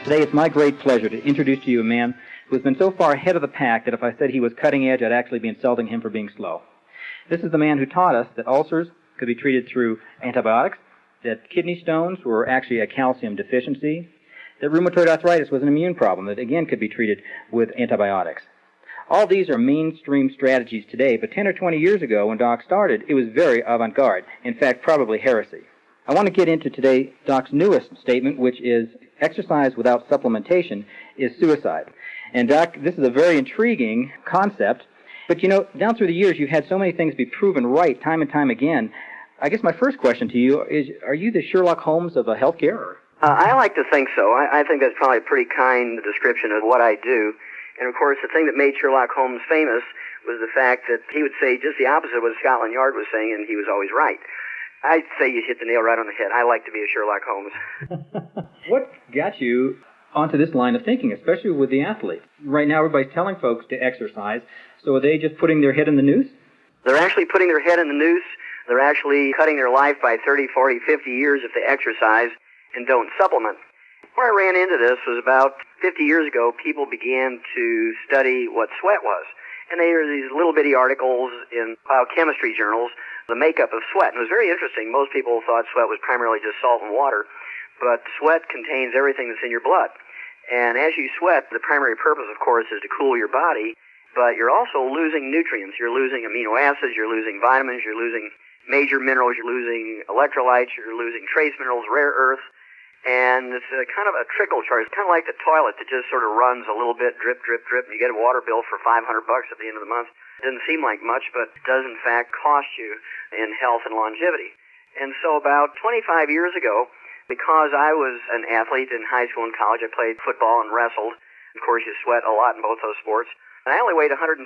Today it's my great pleasure to introduce to you a man who has been so far ahead of the pack that if I said he was cutting edge, I'd actually be insulting him for being slow. This is the man who taught us that ulcers could be treated through antibiotics, that kidney stones were actually a calcium deficiency, that rheumatoid arthritis was an immune problem that again could be treated with antibiotics. All these are mainstream strategies today, but 10 or 20 years ago when Doc started, it was very avant-garde. In fact, probably heresy. I want to get into today Doc's newest statement, which is exercise without supplementation is suicide. And Doc, this is a very intriguing concept, but you know, down through the years you've had so many things be proven right time and time again. I guess my first question to you is, are you the Sherlock Holmes of healthcare? I like to think so. I think that's probably a pretty kind description of what I do. And of course, the thing that made Sherlock Holmes famous was the fact that he would say just the opposite of what Scotland Yard was saying, and he was always right. I'd say you hit the nail right on the head. I like to be a Sherlock Holmes. What got you onto this line of thinking, especially with the athlete? Right now, everybody's telling folks to exercise, so are they just putting their head in the noose? They're actually putting their head in the noose. They're actually cutting their life by 30, 40, 50 years if they exercise and don't supplement. Where I ran into this was about 50 years ago, people began to study what sweat was. And they were these little bitty articles in biochemistry journals, the makeup of sweat. And it was very interesting. Most people thought sweat was primarily just salt and water, but sweat contains everything that's in your blood. And as you sweat, the primary purpose, of course, is to cool your body, but you're also losing nutrients. You're losing amino acids, you're losing vitamins, you're losing major minerals, you're losing electrolytes, you're losing trace minerals, rare earths. And it's a kind of a trickle charge. It's kind of like the toilet that just sort of runs a little bit, drip, drip, drip, and you get a water bill for $500 at the end of the month. It doesn't seem like much, but it does in fact cost you in health and longevity. And so about 25 years ago, because I was an athlete in high school and college, I played football and wrestled. Of course, you sweat a lot in both those sports. And I only weighed 123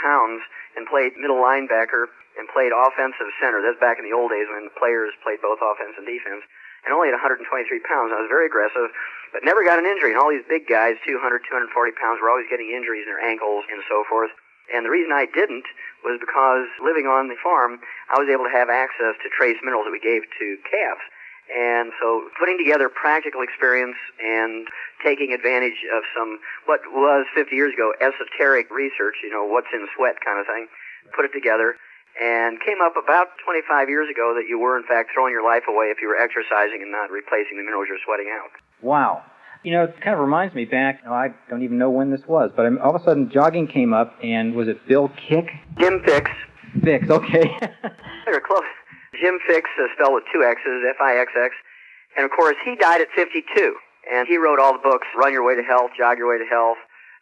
pounds and played middle linebacker and played offensive center. That's back in the old days when the players played both offense and defense. And only at 123 pounds. I was very aggressive, but never got an injury. And all these big guys, 200, 240 pounds, were always getting injuries in their ankles and so forth. And the reason I didn't was because living on the farm, I was able to have access to trace minerals that we gave to calves. And so putting together practical experience and taking advantage of some, what was 50 years ago, esoteric research, you know, what's in sweat kind of thing, put it together. And came up about 25 years ago that you were, in fact, throwing your life away if you were exercising and not replacing the minerals you're sweating out. Wow. You know, it kind of reminds me back, I don't even know when this was, but all of a sudden jogging came up, and was it Bill Kick? Jim Fixx. Fixx, okay. They're close. Jim Fixx, spelled with two X's, F-I-X-X. And, of course, he died at 52. And he wrote all the books, Run Your Way to Health, Jog Your Way to Health.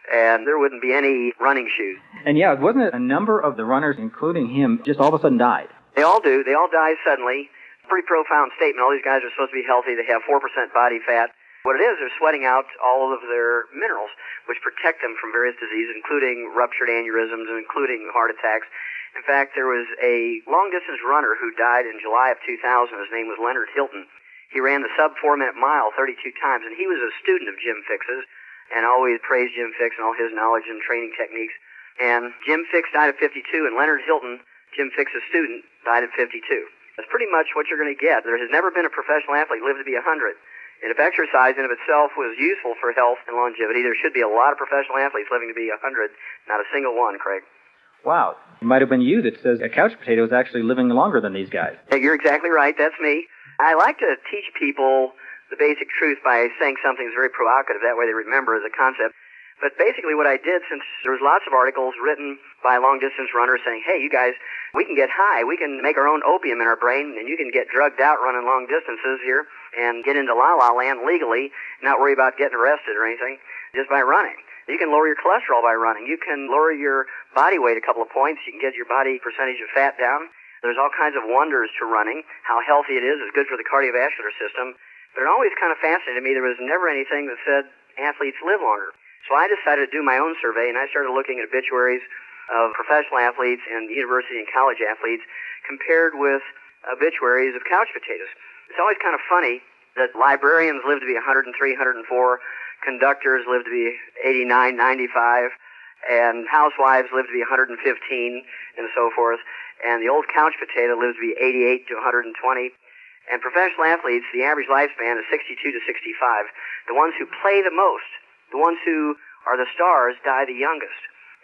And there wouldn't be any running shoes. And yeah, wasn't it a number of the runners, including him, just all of a sudden died? They all do. They all die suddenly. Pretty profound statement. All these guys are supposed to be healthy. They have 4% body fat. What it is, they're sweating out all of their minerals, which protect them from various diseases, including ruptured aneurysms and including heart attacks. In fact, there was a long-distance runner who died in July of 2000. His name was Leonard Hilton. He ran the sub-4-minute mile 32 times, and he was a student of Jim Fixx's, and always praised Jim Fixx and all his knowledge and training techniques. And Jim Fixx died at 52, and Leonard Hilton, Jim Fixx's student, died at 52. That's pretty much what you're going to get. There has never been a professional athlete lived to be 100. And if exercise in of itself was useful for health and longevity, there should be a lot of professional athletes living to be 100, not a single one, Craig. Wow. It might have been you that says a couch potato is actually living longer than these guys. Yeah, you're exactly right. That's me. I like to teach people the basic truth by saying something that's very provocative. That way they remember as a concept. But basically what I did, since there was lots of articles written by long-distance runners saying, hey, you guys, we can get high. We can make our own opium in our brain, and you can get drugged out running long distances here and get into la-la land legally, not worry about getting arrested or anything, just by running. You can lower your cholesterol by running. You can lower your body weight a couple of points. You can get your body percentage of fat down. There's all kinds of wonders to running, how healthy it is. It's good for the cardiovascular system. But it always kind of fascinated me. There was never anything that said athletes live longer. So I decided to do my own survey, and I started looking at obituaries of professional athletes and university and college athletes compared with obituaries of couch potatoes. It's always kind of funny that librarians live to be 103, 104, conductors live to be 89, 95, and housewives live to be 115, and so forth. And the old couch potato lives to be 88 to 120. And professional athletes, the average lifespan is 62 to 65. The ones who play the most, the ones who are the stars, die the youngest.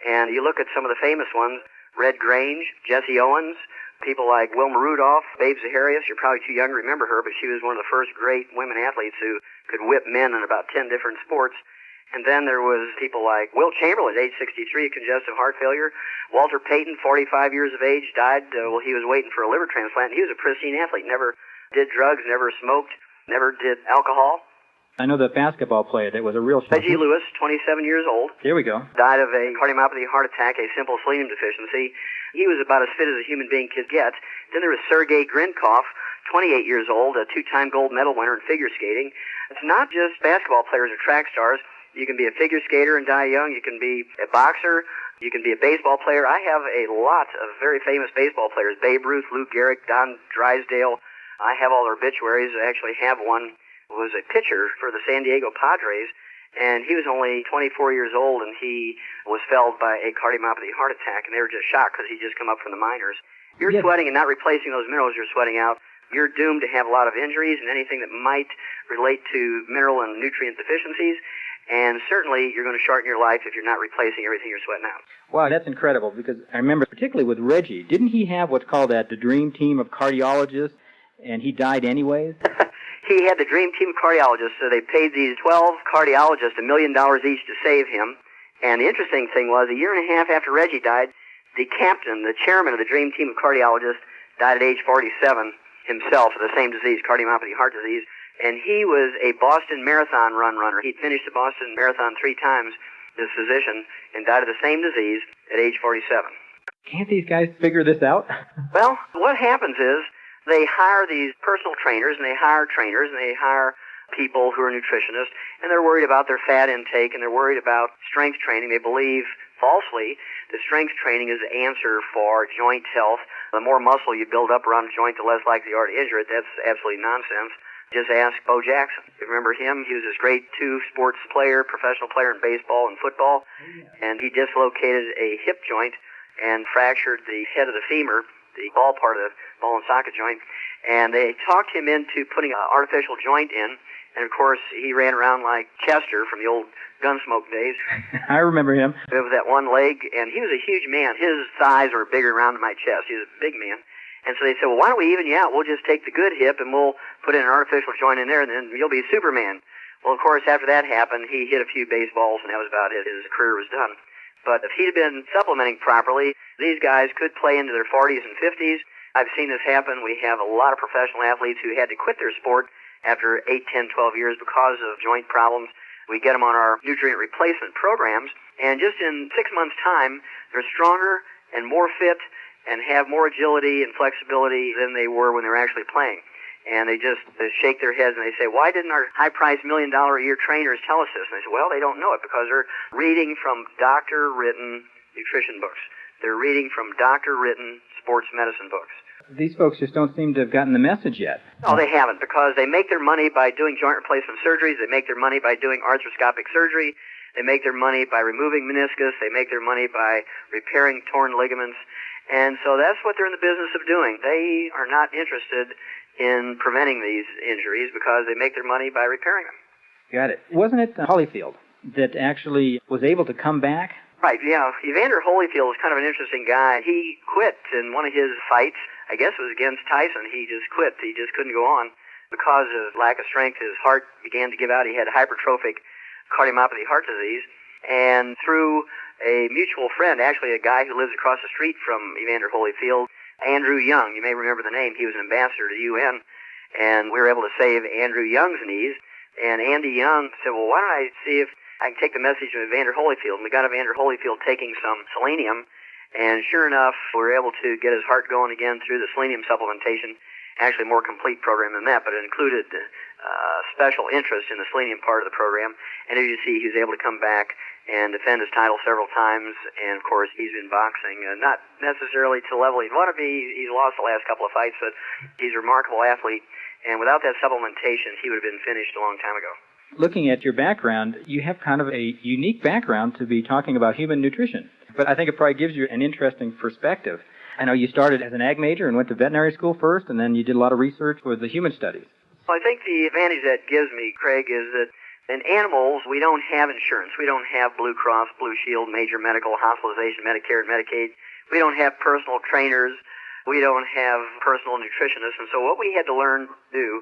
And you look at some of the famous ones, Red Grange, Jesse Owens, people like Wilma Rudolph, Babe Zaharias. You're probably too young to remember her, but she was one of the first great women athletes who could whip men in about 10 different sports. And then there was people like Wilt Chamberlain, age 63, congestive heart failure. Walter Payton, 45 years of age, died while he was waiting for a liver transplant. He was a pristine athlete, never did drugs, never smoked, never did alcohol. I know that basketball player that was a real shock. Reggie Lewis, 27 years old. There we go. Died of a cardiomyopathy heart attack, a simple selenium deficiency. He was about as fit as a human being could get. Then there was Sergei Grinkov, 28 years old, a two-time gold medal winner in figure skating. It's not just basketball players or track stars. You can be a figure skater and die young. You can be a boxer. You can be a baseball player. I have a lot of very famous baseball players. Babe Ruth, Lou Gehrig, Don Drysdale. I have all their obituaries. I actually have one who was a pitcher for the San Diego Padres, and he was only 24 years old, and he was felled by a cardiomyopathy heart attack, and they were just shocked because he'd just come up from the minors. You're sweating and not replacing those minerals you're sweating out. You're doomed to have a lot of injuries and anything that might relate to mineral and nutrient deficiencies. And certainly, you're going to shorten your life if you're not replacing everything you're sweating out. Wow, that's incredible, because I remember, particularly with Reggie, didn't he have what's called the dream team of cardiologists, and he died anyways? He had the dream team of cardiologists, so they paid these 12 cardiologists $1 million each to save him. And the interesting thing was, a year and a half after Reggie died, the captain, the chairman of the dream team of cardiologists, died at age 47 himself of the same disease, cardiomyopathy heart disease. And he was a Boston Marathon runner. He'd finished the Boston Marathon 3 times, this physician, and died of the same disease at age 47. Can't these guys figure this out? Well, what happens is they hire these personal trainers, and they hire trainers, and they hire people who are nutritionists, and they're worried about their fat intake, and they're worried about strength training. They believe, falsely, that strength training is the answer for joint health. The more muscle you build up around a joint, the less likely you are to injure it. That's absolutely nonsense. Just ask Bo Jackson. You remember him? He was this great two-sports player, professional player in baseball and football, and he dislocated a hip joint and fractured the head of the femur, the ball part of the ball and socket joint, and they talked him into putting an artificial joint in, and of course he ran around like Chester from the old Gunsmoke days. I remember him. With that one leg, and he was a huge man. His thighs were bigger around my chest. He was a big man. And so they said, well, why don't we even you out? We'll just take the good hip and we'll put in an artificial joint in there, and then you'll be Superman. Well, of course, after that happened, he hit a few baseballs, and that was about it. His career was done. But if he'd been supplementing properly, these guys could play into their 40s and 50s. I've seen this happen. We have a lot of professional athletes who had to quit their sport after 8, 10, 12 years because of joint problems. We get them on our nutrient replacement programs, and just in 6 months' time, they're stronger and more fit and have more agility and flexibility than they were when they were actually playing. And they just shake their heads and they say, why didn't our high-priced $1 million a year trainers tell us this? And they say, well, they don't know it because they're reading from doctor-written nutrition books. They're reading from doctor-written sports medicine books. These folks just don't seem to have gotten the message yet. No, they haven't, because they make their money by doing joint replacement surgeries. They make their money by doing arthroscopic surgery. They make their money by removing meniscus. They make their money by repairing torn ligaments. And so that's what they're in the business of doing. They are not interested in preventing these injuries because they make their money by repairing them. Got it. Wasn't it Holyfield that actually was able to come back? Right, yeah. Evander Holyfield is kind of an interesting guy. He quit in one of his fights. I guess it was against Tyson. He just quit. He just couldn't go on. Because of lack of strength, his heart began to give out. He had hypertrophic cardiomyopathy heart disease. And through a mutual friend, actually a guy who lives across the street from Evander Holyfield, Andrew Young, you may remember the name. He was an ambassador to the UN. And we were able to save Andrew Young's knees. And Andy Young said, well, why don't I see if I can take the message of Evander Holyfield. And we got Evander Holyfield taking some selenium, and sure enough, we were able to get his heart going again through the selenium supplementation. Actually, a more complete program than that, but it included special interest in the selenium part of the program. And as you see, he was able to come back and defend his title several times. And, of course, he's been boxing, not necessarily to the level he'd want to be. He's lost the last couple of fights, but he's a remarkable athlete. And without that supplementation, he would have been finished a long time ago. Looking at your background, you have kind of a unique background to be talking about human nutrition. But I think it probably gives you an interesting perspective. I know you started as an ag major and went to veterinary school first, and then you did a lot of research with the human studies. Well, I think the advantage that gives me, Craig, is that in animals, we don't have insurance. We don't have Blue Cross, Blue Shield, major medical, hospitalization, Medicare, and Medicaid. We don't have personal trainers. We don't have personal nutritionists. And so what we had to learn to do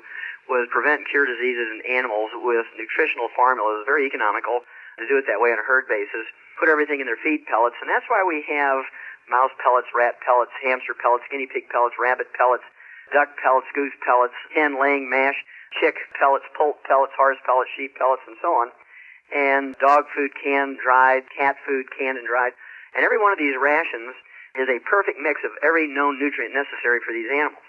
was prevent and cure diseases in animals with nutritional formulas, very economical, to do it that way on a herd basis, put everything in their feed pellets. And that's why we have mouse pellets, rat pellets, hamster pellets, guinea pig pellets, rabbit pellets, duck pellets, goose pellets, hen laying mash, chick pellets, poult pellets, horse pellets, sheep pellets, and so on. And dog food canned, dried, cat food canned and dried. And every one of these rations is a perfect mix of every known nutrient necessary for these animals.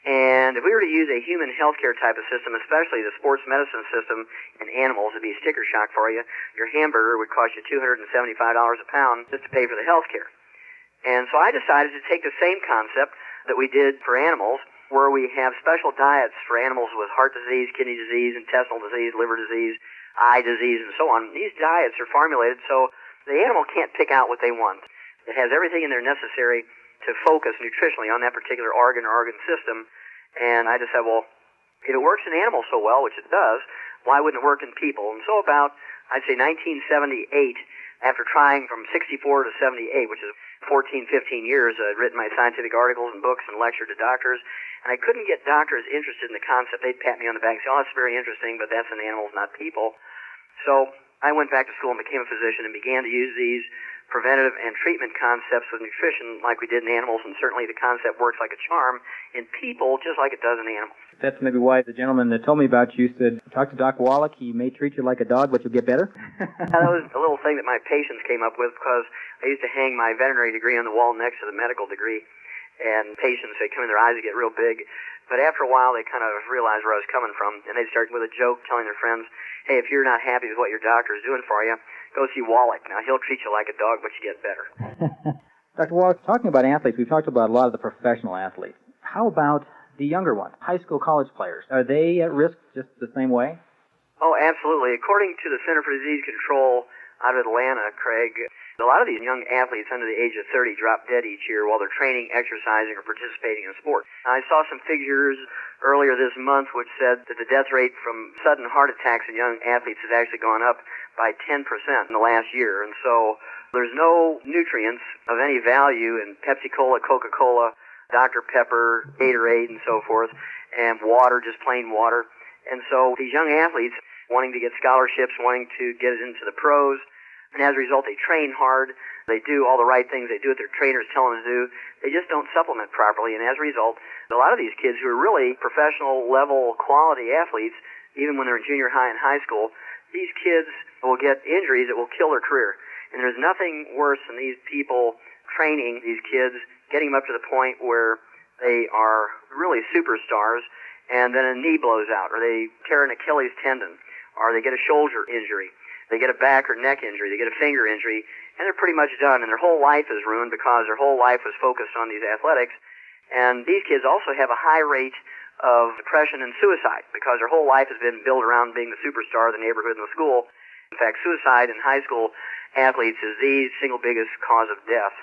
And if we were to use a human healthcare type of system, especially the sports medicine system in animals, it'd be sticker shock for you. Your hamburger would cost you $275 a pound just to pay for the healthcare. And so I decided to take the same concept that we did for animals, where we have special diets for animals with heart disease, kidney disease, intestinal disease, liver disease, eye disease, and so on. These diets are formulated so the animal can't pick out what they want. It has everything in there necessary to focus nutritionally on that particular organ or organ system. And I just said, well, if it works in animals so well, which it does, why wouldn't it work in people? And so about, I'd say 1978, after trying from 64 to 78, which is 14, 15 years, I'd written my scientific articles and books and lectured to doctors, and I couldn't get doctors interested in the concept. They'd pat me on the back and say, oh, that's very interesting, but that's in animals, not people. So I went back to school and became a physician and began to use these preventative and treatment concepts with nutrition like we did in animals, and certainly the concept works like a charm in people just like it does in animals. That's maybe why the gentleman that told me about you said, talk to Doc Wallach, he may treat you like a dog, but you'll get better. That was a little thing that my patients came up with, because I used to hang my veterinary degree on the wall next to the medical degree, and patients, they come in, their eyes would get real big. But after a while, they kind of realized where I was coming from, and they'd start with a joke telling their friends, hey, if you're not happy with what your doctor is doing for you, go see Wallach. Now, he'll treat you like a dog, but you get better. Dr. Wallach, talking about athletes, we've talked about a lot of the professional athletes. How about the younger ones, high school, college players? Are they at risk just the same way? Oh, absolutely. According to the Center for Disease Control out of Atlanta, Craig, a lot of these young athletes under the age of 30 drop dead each year while they're training, exercising, or participating in sport. I saw some figures earlier this month which said that the death rate from sudden heart attacks in young athletes has actually gone up by 10% in the last year. And so there's no nutrients of any value in Pepsi-Cola, Coca-Cola, Dr. Pepper, Gatorade, and so forth, and water, just plain water. And so these young athletes wanting to get scholarships, wanting to get into the pros, and as a result, they train hard, they do all the right things, they do what their trainers tell them to do, they just don't supplement properly, and as a result, a lot of these kids who are really professional level quality athletes, even when they're in junior high and high school, these kids will get injuries that will kill their career. And there's nothing worse than these people training these kids, getting them up to the point where they are really superstars, and then a knee blows out, or they tear an Achilles tendon, or they get a shoulder injury. They get a back or neck injury, they get a finger injury, and they're pretty much done, and their whole life is ruined because their whole life was focused on these athletics. And these kids also have a high rate of depression and suicide because their whole life has been built around being the superstar of the neighborhood and the school. In fact, suicide in high school athletes is the single biggest cause of death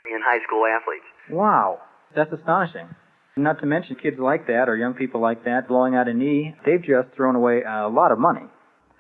in high school athletes. Wow, that's astonishing. Not to mention kids like that, or young people like that, blowing out a knee, they've just thrown away a lot of money.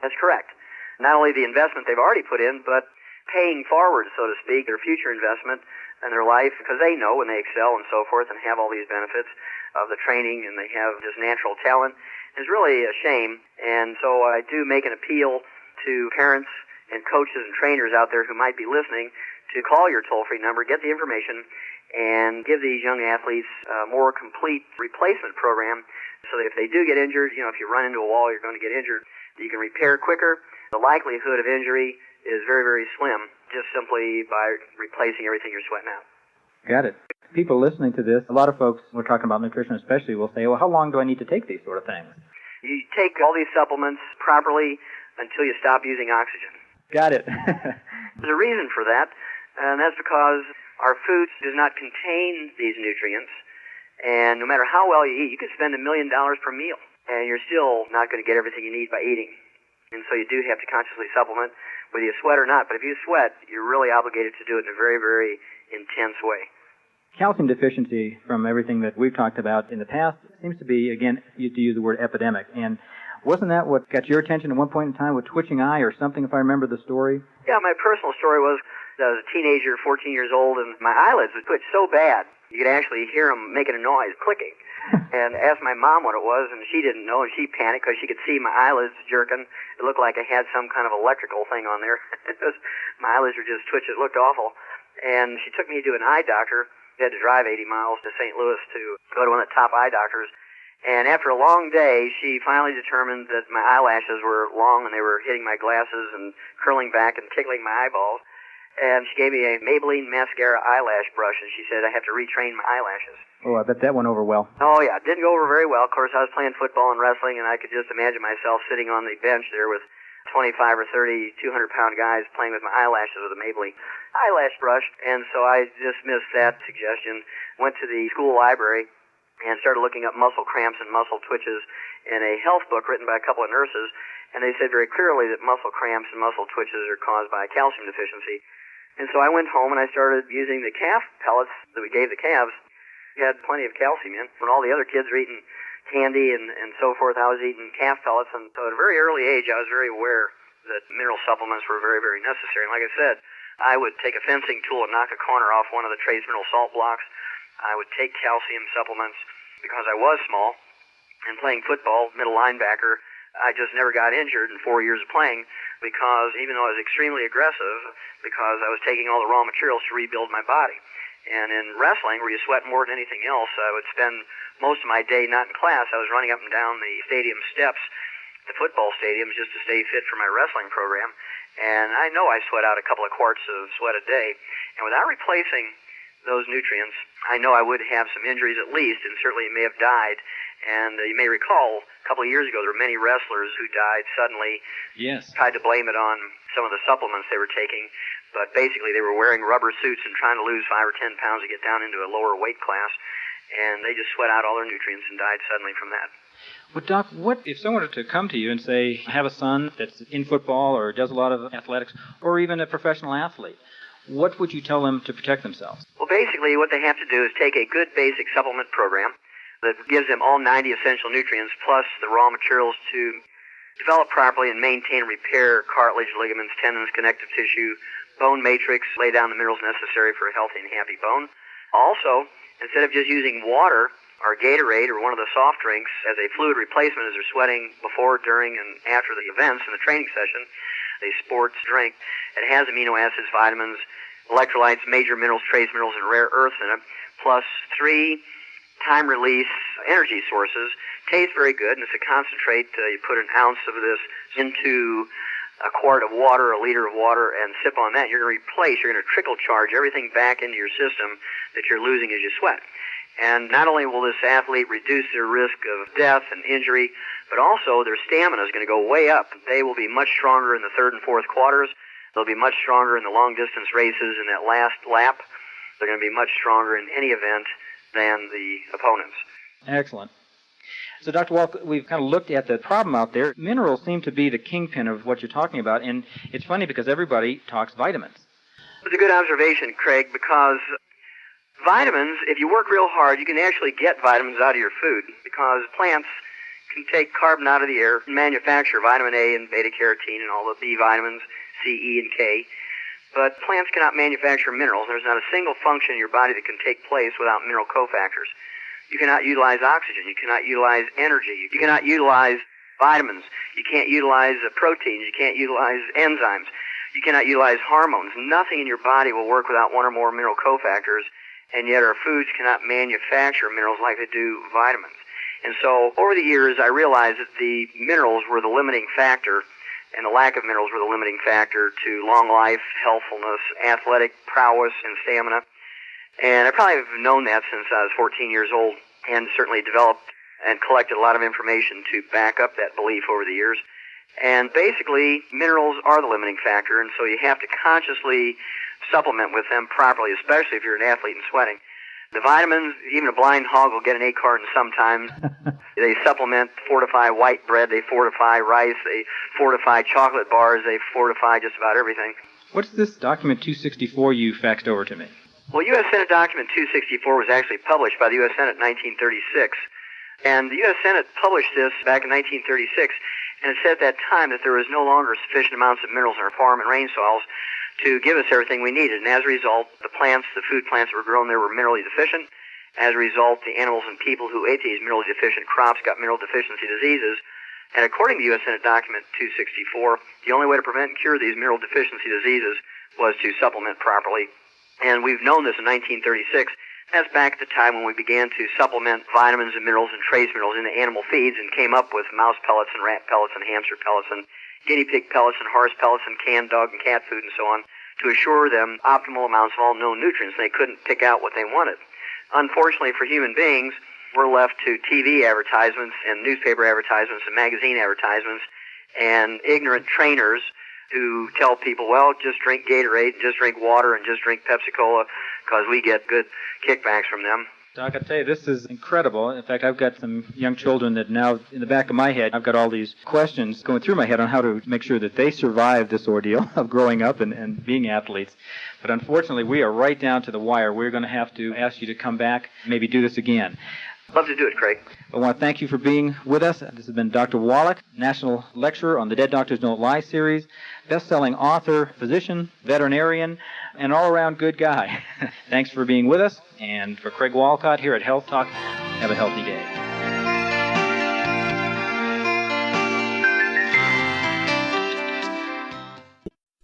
That's correct. Not only the investment they've already put in, but paying forward, so to speak, their future investment and their life, because they know when they excel and so forth and have all these benefits of the training and they have this natural talent, is really a shame. And so I do make an appeal to parents and coaches and trainers out there who might be listening to call your toll-free number, get the information, and give these young athletes a more complete replacement program so that if they do get injured, if you run into a wall, you're going to get injured, you can repair quicker. The likelihood of injury is very, very slim, just simply by replacing everything you're sweating out. Got it. People listening to this, a lot of folks, we're talking about nutrition especially, will say, well, how long do I need to take these sort of things? You take all these supplements properly until you stop using oxygen. Got it. There's a reason for that, and that's because our food does not contain these nutrients, and no matter how well you eat, you could spend $1 million per meal, and you're still not going to get everything you need by eating. And so you do have to consciously supplement, whether you sweat or not. But if you sweat, you're really obligated to do it in a very, very intense way. calcium deficiency, from everything that we've talked about in the past, seems to be, again, to use the word epidemic. And wasn't that what got your attention at one point in time with twitching eye or something, if I remember the story? Yeah, my personal story was I was a teenager, 14 years old, and my eyelids would twitch so bad you could actually hear them making a noise, clicking. And asked my mom what it was, and she didn't know, and she panicked because she could see my eyelids jerking. It looked like I had some kind of electrical thing on there. My eyelids were just twitching. It looked awful. And she took me to an eye doctor. I had to drive 80 miles to St. Louis to go to one of the top eye doctors. And after a long day, she finally determined that my eyelashes were long and they were hitting my glasses and curling back and tickling my eyeballs. And she gave me a Maybelline mascara eyelash brush, and she said I have to retrain my eyelashes. Oh, I bet that went over well. Oh, yeah. It didn't go over very well. Of course, I was playing football and wrestling, and I could just imagine myself sitting on the bench there with 25 or 30 200-pound guys playing with my eyelashes with a Maybelline eyelash brush. And so I dismissed that suggestion, went to the school library, and started looking up muscle cramps and muscle twitches in a health book written by a couple of nurses. And they said very clearly that muscle cramps and muscle twitches are caused by calcium deficiency. And so I went home and I started using the calf pellets that we gave the calves. We had plenty of calcium in. When all the other kids were eating candy and so forth, I was eating calf pellets. And so at a very early age, I was very aware that mineral supplements were very, very necessary. And like I said, I would take a fencing tool and knock a corner off one of the trace mineral salt blocks. I would take calcium supplements because I was small. And playing football, middle linebacker, I just never got injured in 4 years of playing because even though I was extremely aggressive, because I was taking all the raw materials to rebuild my body. And in wrestling, where you sweat more than anything else, I would spend most of my day not in class. I was running up and down the stadium steps, the football stadiums, just to stay fit for my wrestling program. And I know I sweat out a couple of quarts of sweat a day. And without replacing those nutrients, I know I would have some injuries at least, and certainly may have died. And you may recall, a couple of years ago, there were many wrestlers who died suddenly. Yes. Tried to blame it on some of the supplements they were taking, but basically they were wearing rubber suits and trying to lose 5 or 10 pounds to get down into a lower weight class, and they just sweat out all their nutrients and died suddenly from that. Well, Doc, what if someone were to come to you and say, I have a son that's in football or does a lot of athletics, or even a professional athlete? What would you tell them to protect themselves? Well, basically what they have to do is take a good basic supplement program that gives them all 90 essential nutrients plus the raw materials to develop properly and maintain and repair cartilage, ligaments, tendons, connective tissue, bone matrix, lay down the minerals necessary for a healthy and happy bone. Also, instead of just using water or Gatorade or one of the soft drinks as a fluid replacement as they're sweating before, during, and after the events in the training session, a sports drink, it has amino acids, vitamins, electrolytes, major minerals, trace minerals, and rare earths in it, plus 3 time-release energy sources. Tastes very good, and it's a concentrate. You put an ounce of this into a quart of water, a liter of water, and sip on that. You're going to trickle charge everything back into your system that you're losing as you sweat. And not only will this athlete reduce their risk of death and injury, but also their stamina is going to go way up. They will be much stronger in the third and fourth quarters. They'll be much stronger in the long-distance races in that last lap. They're going to be much stronger in any event than the opponents. Excellent. So, Dr. Wallach, we've kind of looked at the problem out there. Minerals seem to be the kingpin of what you're talking about, and it's funny because everybody talks vitamins. It's a good observation, Craig, because vitamins, if you work real hard, you can actually get vitamins out of your food because plants can take carbon out of the air and manufacture vitamin A and beta-carotene and all the B vitamins, C, E, and K. But plants cannot manufacture minerals. There's not a single function in your body that can take place without mineral cofactors. You cannot utilize oxygen. You cannot utilize energy. You cannot utilize vitamins. You can't utilize proteins. You can't utilize enzymes. You cannot utilize hormones. Nothing in your body will work without one or more mineral cofactors, and yet our foods cannot manufacture minerals like they do vitamins. And so over the years, I realized that the minerals were the limiting factor, and the lack of minerals were the limiting factor to long life, healthfulness, athletic prowess, and stamina. And I probably have known that since I was 14 years old, and certainly developed and collected a lot of information to back up that belief over the years. And basically, minerals are the limiting factor, and so you have to consciously supplement with them properly, especially if you're an athlete and sweating. The vitamins, even a blind hog will get an 8 carton sometimes. They supplement, fortify white bread, they fortify rice, they fortify chocolate bars, they fortify just about everything. What's this document 264 you faxed over to me? Well, U.S. Senate Document 264 was actually published by the U.S. Senate in 1936. And the U.S. Senate published this back in 1936, and it said at that time that there was no longer sufficient amounts of minerals in our farm and rain soils to give us everything we needed. And as a result, the food plants that were grown there were minerally deficient. As a result, the animals and people who ate these minerally deficient crops got mineral deficiency diseases. And according to U.S. Senate Document 264, the only way to prevent and cure these mineral deficiency diseases was to supplement properly. And we've known this in 1936. That's back at the time when we began to supplement vitamins and minerals and trace minerals into animal feeds and came up with mouse pellets and rat pellets and hamster pellets and guinea pig pellets and horse pellets and canned dog and cat food and so on to assure them optimal amounts of all known nutrients. They couldn't pick out what they wanted. Unfortunately for human beings, we're left to TV advertisements and newspaper advertisements and magazine advertisements and ignorant trainers who tell people, well, just drink Gatorade, just drink water, and just drink Pepsi-Cola because we get good kickbacks from them. Doc, I tell you, this is incredible. In fact, I've got some young children that now, in the back of my head, I've got all these questions going through my head on how to make sure that they survive this ordeal of growing up and being athletes. But unfortunately, we are right down to the wire. We're going to have to ask you to come back, maybe do this again. Love to do it, Craig. I want to thank you for being with us. This has been Dr. Wallach, National Lecturer on the Dead Doctors Don't Lie series, best-selling author, physician, veterinarian, and all-around good guy. Thanks for being with us, and for Craig Walcott here at Health Talk, have a healthy day.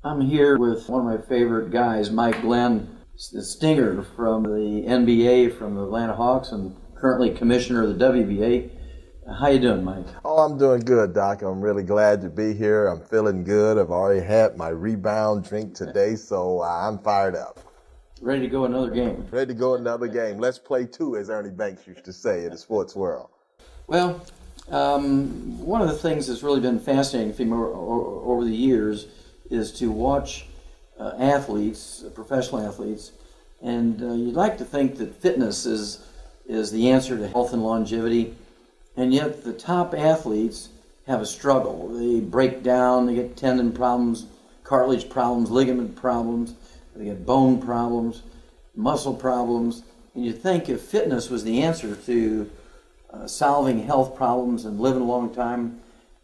I'm here with one of my favorite guys, Mike Glenn, the Stinger from the NBA, from the Atlanta Hawks, and currently commissioner of the WBA. How you doing, Mike? Oh, I'm doing good, Doc. I'm really glad to be here. I'm feeling good. I've already had my rebound drink today, so I'm fired up. Ready to go another game? Ready to go another game. Let's play two, as Ernie Banks used to say in the sports world. Well, one of the things that's really been fascinating for me over the years is to watch athletes, professional athletes, and you'd like to think that fitness is the answer to health and longevity, and yet the top athletes have a struggle. They break down, they get tendon problems, cartilage problems, ligament problems, they get bone problems, muscle problems, and you'd think if fitness was the answer to solving health problems and living a long time,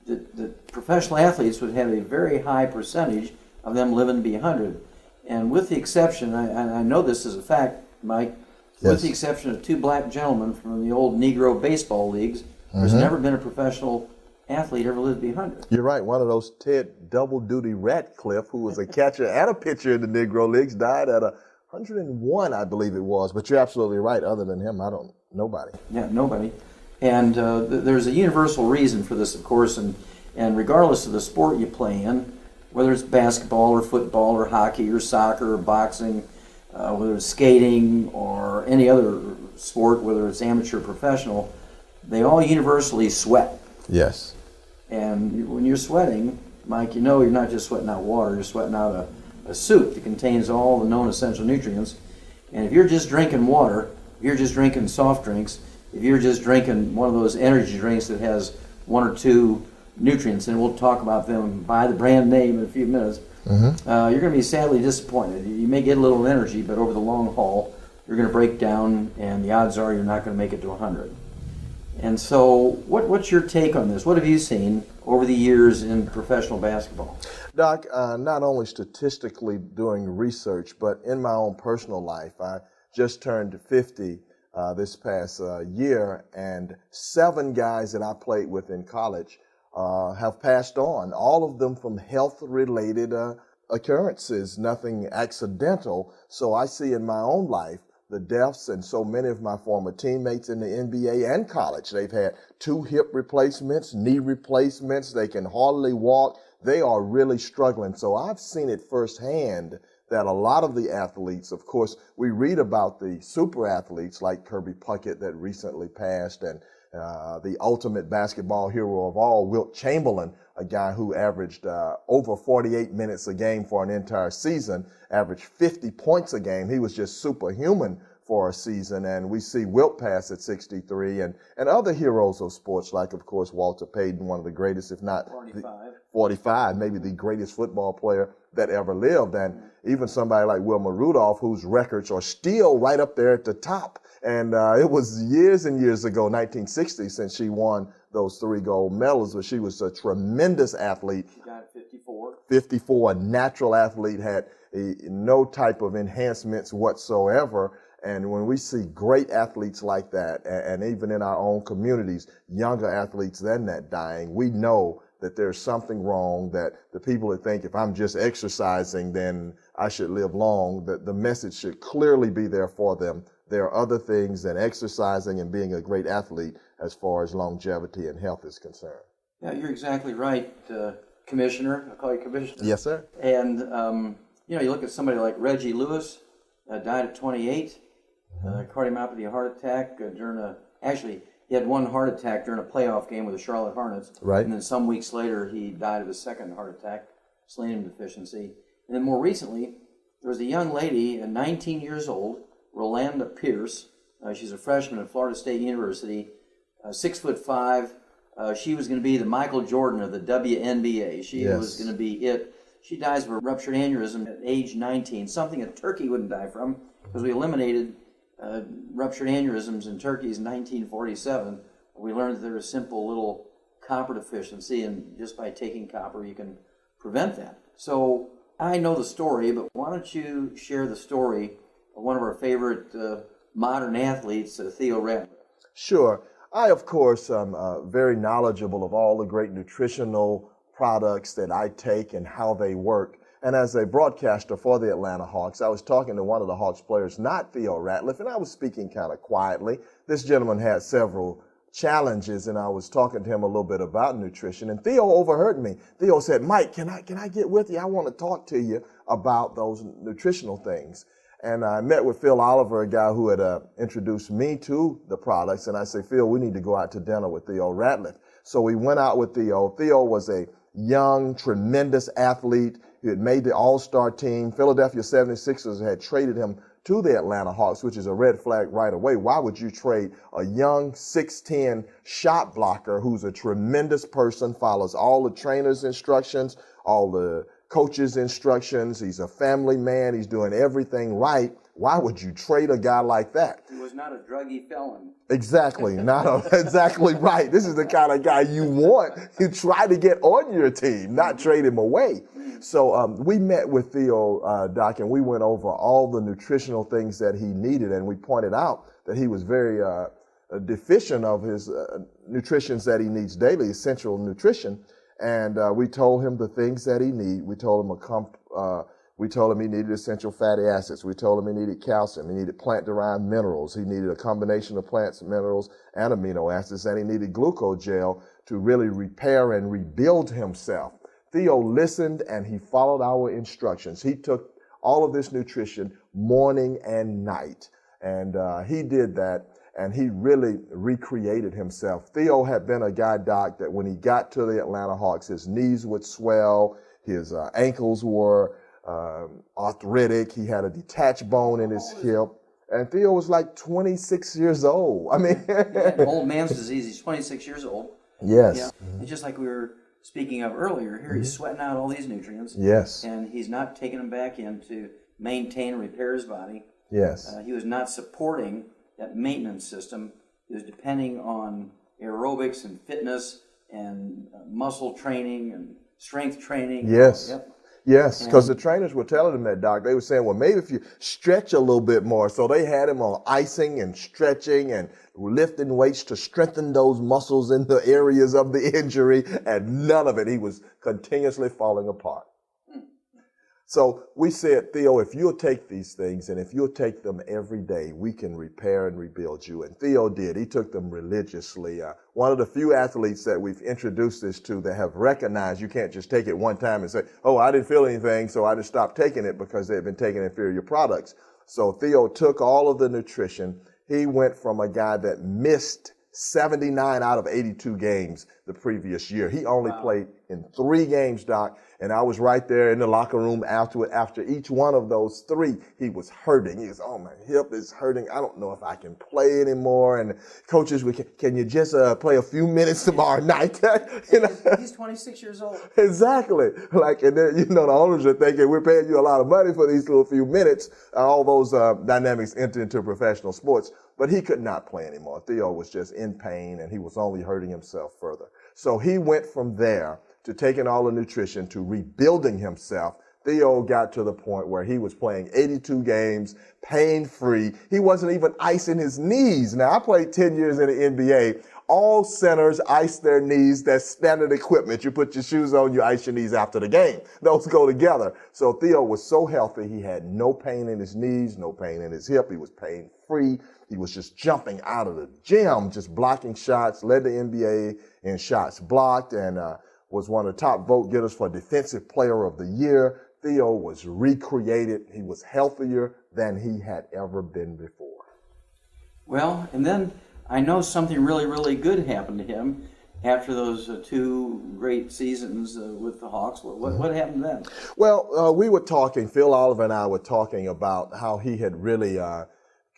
that professional athletes would have a very high percentage of them living to be 100. And with the exception, I know this is a fact, Mike, yes, with the exception of two black gentlemen from the old Negro baseball leagues, there's never been a professional athlete ever lived to be 100. You're right. One of those Ted double-duty Ratcliffe, who was a catcher and a pitcher in the Negro Leagues, died at 101, I believe it was. But you're absolutely right. Other than him, nobody. Yeah, nobody. And there's a universal reason for this, of course, and regardless of the sport you play in, whether it's basketball or football or hockey or soccer or boxing, whether it's skating or any other sport, whether it's amateur or professional, they all universally sweat. Yes. And when you're sweating, Mike, you know you're not just sweating out water, you're sweating out a suit that contains all the known essential nutrients. And if you're just drinking water, if you're just drinking soft drinks, if you're just drinking one of those energy drinks that has one or two nutrients, and we'll talk about them by the brand name in a few minutes, you're going to be sadly disappointed. You may get a little energy, but over the long haul, you're going to break down, and the odds are you're not going to make it to 100. And so what's your take on this? What have you seen over the years in professional basketball? Doc, not only statistically doing research, but in my own personal life, I just turned 50 this past year, and 7 guys that I played with in college have passed on, all of them from health-related occurrences, nothing accidental. So I see in my own life the deaths, and so many of my former teammates in the NBA and college, they've had 2 hip replacements, knee replacements, they can hardly walk. They are really struggling. So I've seen it firsthand that a lot of the athletes, of course, we read about the super athletes like Kirby Puckett that recently passed, and the ultimate basketball hero of all, Wilt Chamberlain, a guy who averaged over 48 minutes a game for an entire season, averaged 50 points a game. He was just superhuman for a season. And we see Wilt pass at 63, and other heroes of sports like, of course, Walter Payton, one of the greatest, if not 45. 45, maybe the greatest football player that ever lived. And even somebody like Wilma Rudolph, whose records are still right up there at the top. And it was years and years ago, 1960, since she won those 3 gold medals, but she was a tremendous athlete. She died at 54. 54, a natural athlete, had no type of enhancements whatsoever. And when we see great athletes like that, and even in our own communities, younger athletes than that dying, we know that there's something wrong, that the people that think if I'm just exercising, then I should live long, that the message should clearly be there for them. There are other things than exercising and being a great athlete as far as longevity and health is concerned. Yeah, you're exactly right, Commissioner. I'll call you Commissioner. Yes, sir. And, you know, you look at somebody like Reggie Lewis, died at 28, cardiomyopathy heart attack actually, he had 1 heart attack during a playoff game with the Charlotte Hornets. Right. And then some weeks later, he died of a second heart attack, selenium deficiency. And then more recently, there was a young lady, 19 years old, Rolanda Pierce. She's a freshman at Florida State University, 6'5". She was going to be the Michael Jordan of the WNBA. She was going to be it. She dies of a ruptured aneurysm at age 19, something a turkey wouldn't die from, because we eliminated ruptured aneurysms in turkeys in 1947. We learned that there was a simple little copper deficiency, and just by taking copper, you can prevent that. So I know the story, but why don't you share the story of one of our favorite modern athletes, Theo Ratliff? Sure. I, of course, am very knowledgeable of all the great nutritional products that I take and how they work. And as a broadcaster for the Atlanta Hawks, I was talking to one of the Hawks players, not Theo Ratliff, and I was speaking kind of quietly. This gentleman had several challenges, and I was talking to him a little bit about nutrition, and Theo overheard me. Theo said, "Mike, can I get with you? I want to talk to you about those nutritional things." And I met with Phil Oliver, a guy who had introduced me to the products, and I said, "Phil, we need to go out to dinner with Theo Ratliff." So we went out with Theo. Theo was a young, tremendous athlete. He had made the All-Star team. Philadelphia 76ers had traded him to the Atlanta Hawks, which is a red flag right away. Why would you trade a young 6'10" shot blocker who's a tremendous person, follows all the trainer's instructions, all the coach's instructions? He's a family man. He's doing everything right. Why would you trade a guy like that? He was not a druggy felon. Exactly. Exactly right. This is the kind of guy you want. You try to get on your team, not trade him away. So we met with Theo, Doc, and we went over all the nutritional things that he needed, and we pointed out that he was very deficient of his nutritions that he needs daily, essential nutrition. And we told him the things that he needed. We told him he needed essential fatty acids. We told him he needed calcium. He needed plant-derived minerals. He needed a combination of plants, minerals, and amino acids. And he needed glucogel to really repair and rebuild himself. Theo listened and he followed our instructions. He took all of this nutrition morning and night. And he did that. And he really recreated himself. Theo had been a guy, Doc, that when he got to the Atlanta Hawks, his knees would swell, his ankles were arthritic, he had a detached bone in his hip, and Theo was like 26 years old. I mean, old man's disease. He's 26 years old. Yes. Yeah. And just like we were speaking of earlier, here he's sweating out all these nutrients. Yes. And he's not taking them back in to maintain and repair his body. Yes. He was not supporting that maintenance system. He was depending on aerobics and fitness and muscle training and strength training. Yes. Yep. Yes, because the trainers were telling him that, Doc. They were saying, well, maybe if you stretch a little bit more. So they had him on icing and stretching and lifting weights to strengthen those muscles in the areas of the injury, and none of it. He was continuously falling apart. So we said, Theo, if you'll take these things and if you'll take them every day, we can repair and rebuild you. And Theo did. He took them religiously. One of the few athletes that we've introduced this to that have recognized you can't just take it one time and say, oh, I didn't feel anything, so I just stopped taking it, because they've been taking inferior products. So Theo took all of the nutrition. He went from a guy that missed 79 out of 82 games the previous year. He only played in 3 games, Doc, and I was right there in the locker room afterward. After each one of those 3, he was hurting. He was, oh, my hip is hurting. I don't know if I can play anymore. And coaches, can you just play a few minutes tomorrow night? You know? He's 26 years old. Exactly. Like, and then, the owners are thinking, we're paying you a lot of money for these little few minutes. All those dynamics enter into professional sports. But he could not play anymore. Theo was just in pain, and he was only hurting himself further. So he went from there to taking all the nutrition to rebuilding himself. Theo got to the point where he was playing 82 games, pain-free. He wasn't even icing his knees. Now, I played 10 years in the NBA. All centers ice their knees. That's standard equipment. You put your shoes on, you ice your knees after the game. Those go together. So Theo was so healthy. He had no pain in his knees, no pain in his hip. He was pain-free. He was just jumping out of the gym, just blocking shots, led the NBA in shots blocked, and was one of the top vote getters for Defensive Player of the Year. Theo was recreated. He was healthier than he had ever been before. Well, and then I know something really, really good happened to him after those 2 great seasons with the Hawks. What happened then? Well, we were talking, Phil Oliver and I were talking about how he had really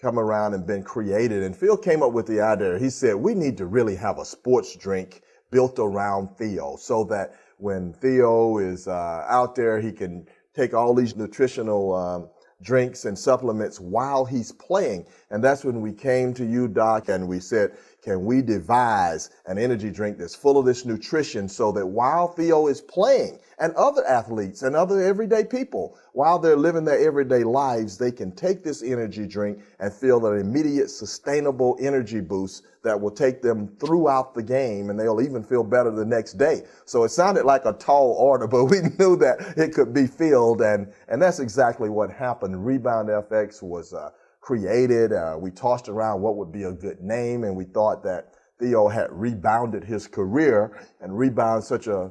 come around and been created. And Phil came up with the idea. He said, we need to really have a sports drink built around Theo so that when Theo is out there, he can take all these nutritional drinks and supplements while he's playing. And that's when we came to you, Doc, and we said, can we devise an energy drink that's full of this nutrition so that while Theo is playing, and other athletes and other everyday people, while they're living their everyday lives, they can take this energy drink and feel an immediate sustainable energy boost that will take them throughout the game, and they'll even feel better the next day. So it sounded like a tall order, but we knew that it could be filled, and that's exactly what happened. Rebound FX was created. We tossed around what would be a good name, and we thought that Theo had rebounded his career, and rebound such a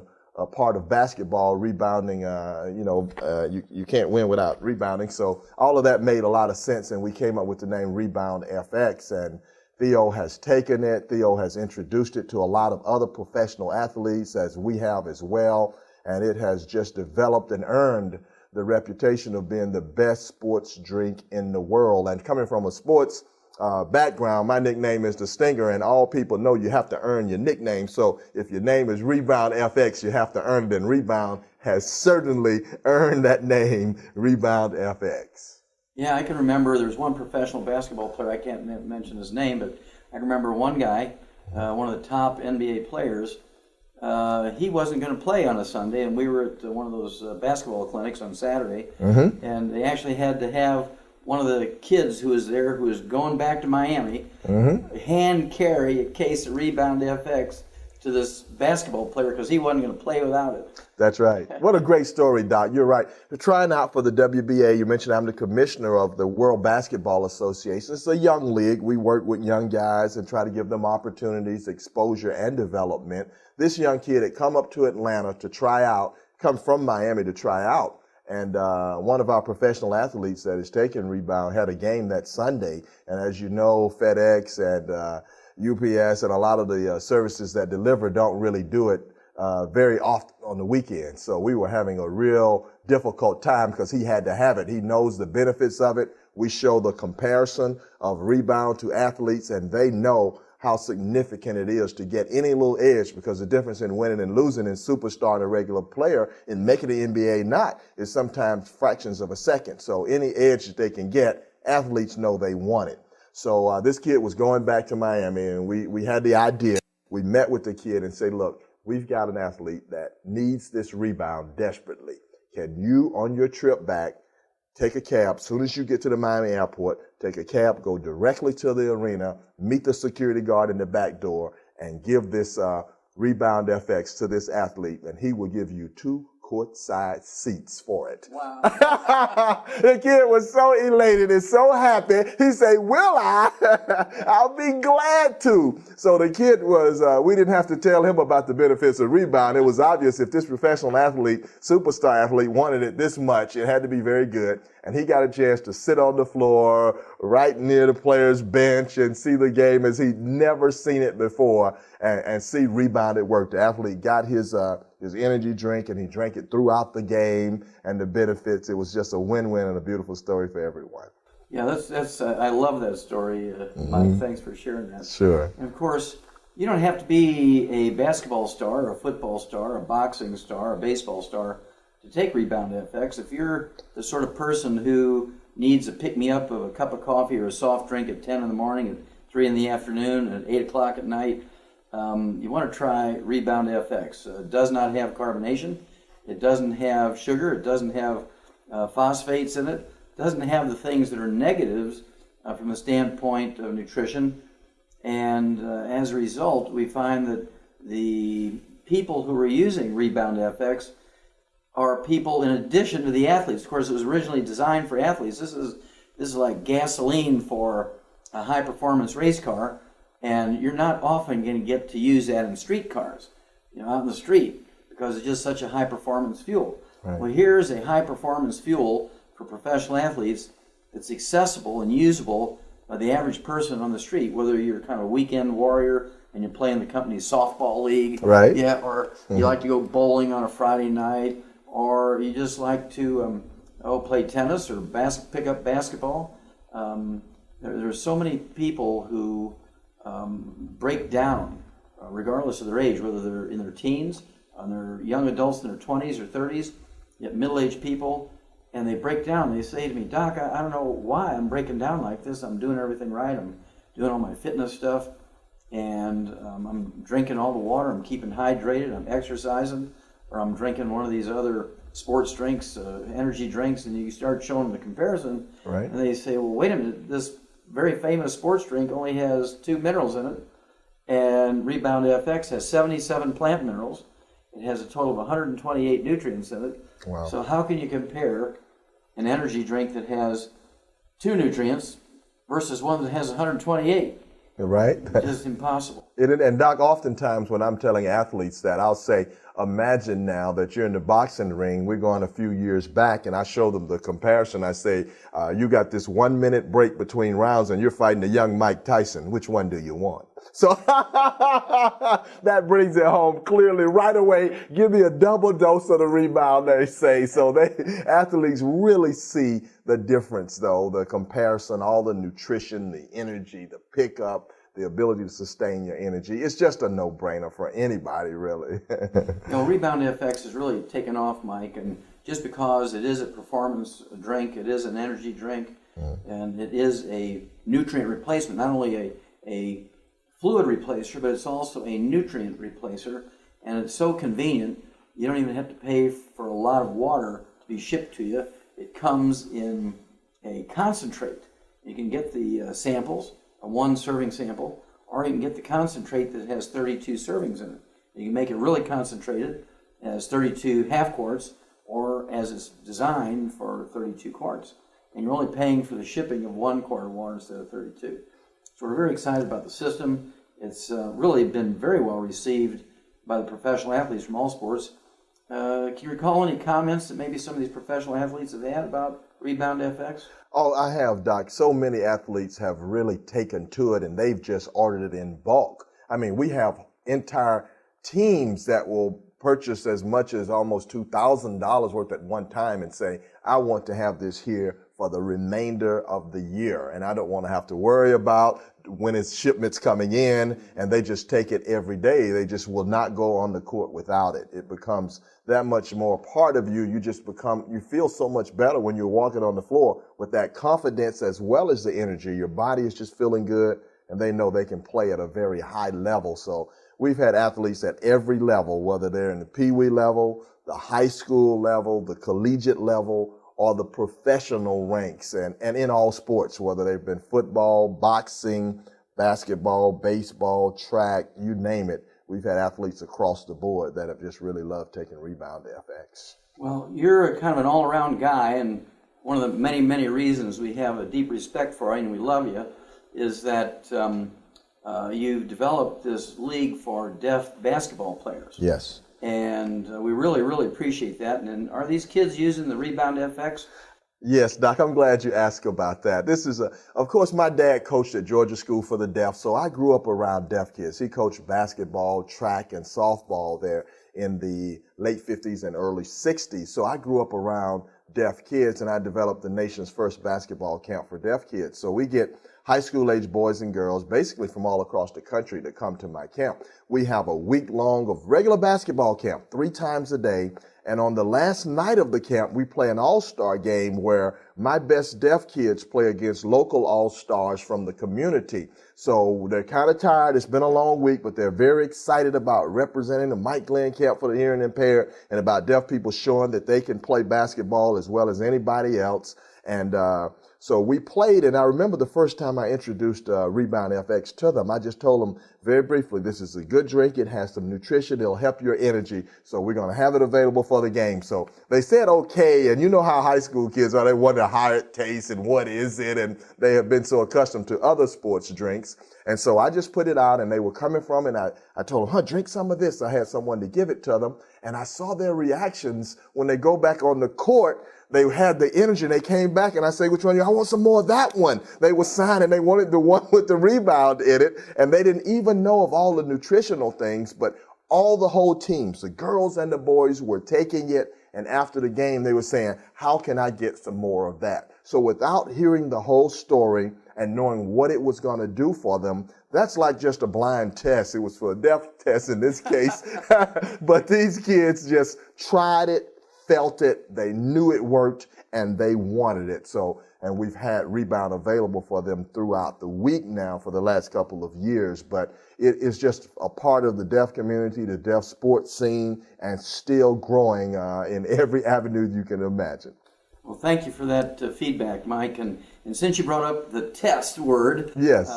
part of basketball, rebounding, you can't win without rebounding. So all of that made a lot of sense, and we came up with the name Rebound FX, and Theo has taken it. Theo has introduced it to a lot of other professional athletes, as we have as well, and it has just developed and earned the reputation of being the best sports drink in the world. And coming from a sports background, my nickname is the Stinger, and all people know you have to earn your nickname. So if your name is Rebound FX, you have to earn it, and Rebound has certainly earned that name, Rebound FX. Yeah, I can remember there was one professional basketball player, I can't mention his name, but I can remember one guy, one of the top NBA players, he wasn't going to play on a Sunday, and we were at one of those basketball clinics on Saturday, and they actually had to have one of the kids who was there, who was going back to Miami, hand carry a case of Rebound FX to this basketball player because he wasn't going to play without it. That's right. What a great story, Doc. You're right. You're trying out for the WBA. You mentioned I'm the commissioner of the World Basketball Association. It's a young league. We work with young guys and try to give them opportunities, exposure, and development. This young kid had come up to Atlanta to try out, come from Miami to try out. And one of our professional athletes that is taking Rebound had a game that Sunday. And as you know, FedEx and UPS and a lot of the services that deliver don't really do it very often on the weekend. So we were having a real difficult time because he had to have it. He knows the benefits of it. We show the comparison of Rebound to athletes, and they know how significant it is to get any little edge, because the difference in winning and losing in superstar and a regular player in making the NBA not is sometimes fractions of a second. So any edge that they can get, athletes know they want it. So this kid was going back to Miami, and we had the idea. We met with the kid and said, look, we've got an athlete that needs this Rebound desperately. Can you, on your trip back, take a cab, as soon as you get to the Miami airport, take a cab, go directly to the arena, meet the security guard in the back door, and give this Rebound FX to this athlete, and he will give you 2 courtside seats for it. Wow. The kid was so elated and so happy. He said, will I? I'll be glad to. So the kid was, we didn't have to tell him about the benefits of Rebound. It was obvious if this professional athlete, superstar athlete, wanted it this much, it had to be very good. and he got a chance to sit on the floor right near the player's bench and see the game as he'd never seen it before, and see Rebound at work. The athlete got his energy drink, and he drank it throughout the game, and the benefits. It was just a win-win and a beautiful story for everyone. Yeah, that's I love that story, Mike. Thanks for sharing that. Sure. And of course, you don't have to be a basketball star, a football star, a boxing star, a baseball star to take Rebound FX. If you're the sort of person who needs a pick-me-up of a cup of coffee or a soft drink at 10 in the morning, at 3 in the afternoon, at 8 o'clock at night, you want to try Rebound FX. It does not have carbonation. It doesn't have sugar. It doesn't have phosphates in it. It doesn't have the things that are negatives from the standpoint of nutrition. And as a result, we find that the people who are using Rebound FX are people in addition to the athletes. Of course, it was originally designed for athletes. This is like gasoline for a high-performance race car, and you're not often going to get to use that in street cars, out in the street, because it's just such a high-performance fuel. Right. Well, here's a high-performance fuel for professional athletes that's accessible and usable by the average person on the street, whether you're kind of a weekend warrior and you play in the company's softball league, right? Yeah, or you like to go bowling on a Friday night, or you just like to play tennis or pick up basketball. There's so many people who break down, regardless of their age, whether they're in their teens, they're young adults in their 20s or 30s, yet middle-aged people. And they break down. They say to me, Doc, I don't know why I'm breaking down like this. I'm doing everything right. I'm doing all my fitness stuff, and I'm drinking all the water. I'm keeping hydrated. I'm exercising, or I'm drinking one of these other sports drinks, energy drinks, and you start showing them the comparison. Right. And they say, well, wait a minute. This very famous sports drink only has 2 minerals in it, and Rebound FX has 77 plant minerals. It has a total of 128 nutrients in it. Wow. So how can you compare an energy drink that has 2 nutrients versus one that has 128? Right. It's just impossible. And Doc, oftentimes when I'm telling athletes that, I'll say, imagine now that you're in the boxing ring. We're going a few years back, and I show them the comparison. I say, you got this 1 minute break between rounds, and you're fighting a young Mike Tyson. Which one do you want? So that brings it home clearly right away. Give me a double dose of the Rebound, they say. So athletes really see the difference, though, the comparison, all the nutrition, the energy, the pickup, the ability to sustain your energy. It's just a no-brainer for anybody, really. Rebound FX has really taken off, Mike, and just because it is a performance drink, it is an energy drink, and it is a nutrient replacement, not only a fluid replacer, but it's also a nutrient replacer, and it's so convenient, you don't even have to pay for a lot of water to be shipped to you. It comes in a concentrate. You can get the samples, a 1 serving sample, or you can get the concentrate that has 32 servings in it. You can make it really concentrated as 32 half quarts, or as it's designed for 32 quarts. And you're only paying for the shipping of 1 quart of water instead of 32. So we're very excited about the system. It's really been very well received by the professional athletes from all sports. Can you recall any comments that maybe some of these professional athletes have had about Rebound FX? Oh, I have, Doc. So many athletes have really taken to it, and they've just ordered it in bulk. I mean, we have entire teams that will purchase as much as almost $2,000 worth at one time and say, I want to have this here for the remainder of the year, and I don't want to have to worry about when it's shipments coming in, and they just take it every day. They just will not go on the court without it. It becomes that much more part of you. You feel so much better when you're walking on the floor with that confidence as well as the energy. Your body is just feeling good, and they know they can play at a very high level. So we've had athletes at every level, whether they're in the Pee-wee level, the high school level, the collegiate level, or the professional ranks, and in all sports, whether they've been football, boxing, basketball, baseball, track, you name it. We've had athletes across the board that have just really loved taking Rebound FX. Well, you're kind of an all-around guy, and one of the many, many reasons we have a deep respect for you and we love you is that you've developed this league for deaf basketball players. Yes. And we really, really appreciate that. And are these kids using the Rebound FX? Yes, Doc, I'm glad you asked about that. Of course, my dad coached at Georgia School for the Deaf, so I grew up around deaf kids. He coached basketball, track, and softball there in the late 50s and early 60s. So I grew up around deaf kids, and I developed the nation's first basketball camp for deaf kids. So we get high school age boys and girls basically from all across the country to come to my camp. We have a week long of regular basketball camp 3 times a day. And on the last night of the camp, we play an all-star game where my best deaf kids play against local all-stars from the community. So they're kind of tired. It's been a long week, but they're very excited about representing the Mike Glenn Camp for the Hearing Impaired and about deaf people showing that they can play basketball as well as anybody else. And so we played, and I remember the first time I introduced Rebound FX to them, I just told them very briefly, this is a good drink. It has some nutrition. It'll help your energy. So we're going to have it available for the game. So they said okay, and you know how high school kids are. They wonder how it tastes and what is it, and they have been so accustomed to other sports drinks. And so I just put it out, and they were coming from it, and I told them, drink some of this. I had someone to give it to them, and I saw their reactions when they go back on the court. They had the energy, and they came back, and I say, which one? I want some more of that one. They were signing. They wanted the one with the rebound in it, and they didn't even know of all the nutritional things, but all the whole teams, the girls and the boys, were taking it, and after the game, they were saying, how can I get some more of that? So without hearing the whole story and knowing what it was going to do for them, that's like just a blind test. It was for a deaf test in this case, but these kids just tried it, felt it, they knew it worked, and they wanted it. So, and we've had Rebound available for them throughout the week now for the last couple of years, but it is just a part of the deaf community, the deaf sports scene, and still growing in every avenue you can imagine. Well, thank you for that feedback, Mike. And since you brought up the test word, yes,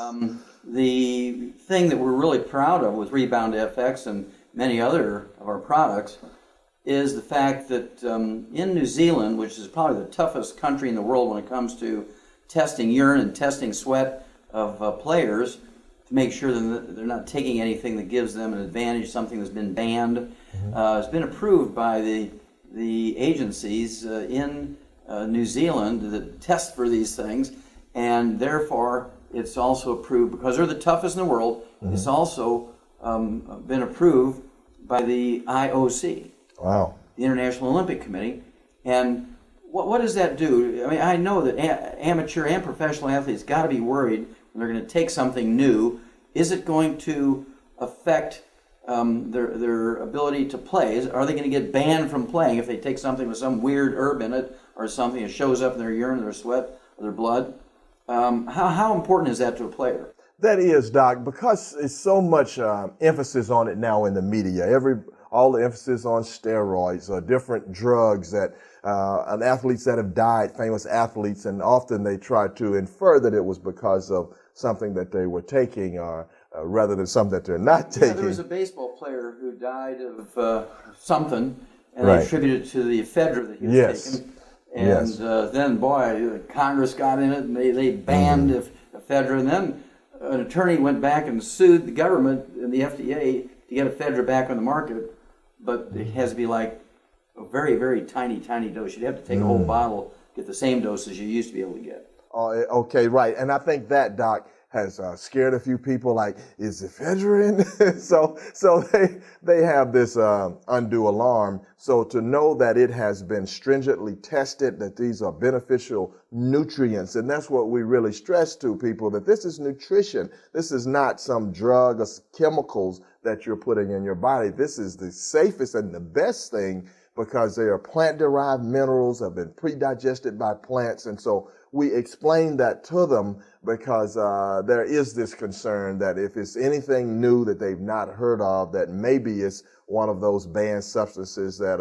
the thing that we're really proud of with Rebound FX and many other of our products is the fact that in New Zealand, which is probably the toughest country in the world when it comes to testing urine and testing sweat of players to make sure that they're not taking anything that gives them an advantage, something that's been banned, has been approved by the agencies in New Zealand that test for these things, and therefore it's also approved, because they're the toughest in the world, it's also been approved by the IOC. Wow. The International Olympic Committee. And what does that do? I mean, I know that amateur and professional athletes got to be worried when they're going to take something new. Is it going to affect their ability to play? Are they going to get banned from playing if they take something with some weird herb in it, or something that shows up in their urine, their sweat, or their blood? How important is that to a player? That is, Doc, because it's so much emphasis on it now in the media. All the emphasis on steroids or different drugs that and athletes that have died, famous athletes, and often they try to infer that it was because of something that they were taking rather than something that they're not taking. Yeah, there was a baseball player who died of something, and Right. they attributed it to the ephedra that he was taking. And then, boy, Congress got in it, and they banned ephedra, and then an attorney went back and sued the government and the FDA to get ephedra back on the market. But it has to be like a very, very tiny, tiny dose. You'd have to take a whole bottle, get the same dose as you used to be able to get. Okay, right. And I think that, Doc, has scared a few people, like, is ephedra in? so they have this undue alarm. So to know that it has been stringently tested, that these are beneficial nutrients, and that's what we really stress to people, that this is nutrition. This is not some drug or chemicals that you're putting in your body. This is the safest and the best thing, because they are plant-derived minerals, have been pre-digested by plants. And so we explain that to them, because there is this concern that if it's anything new that they've not heard of, that maybe it's one of those banned substances that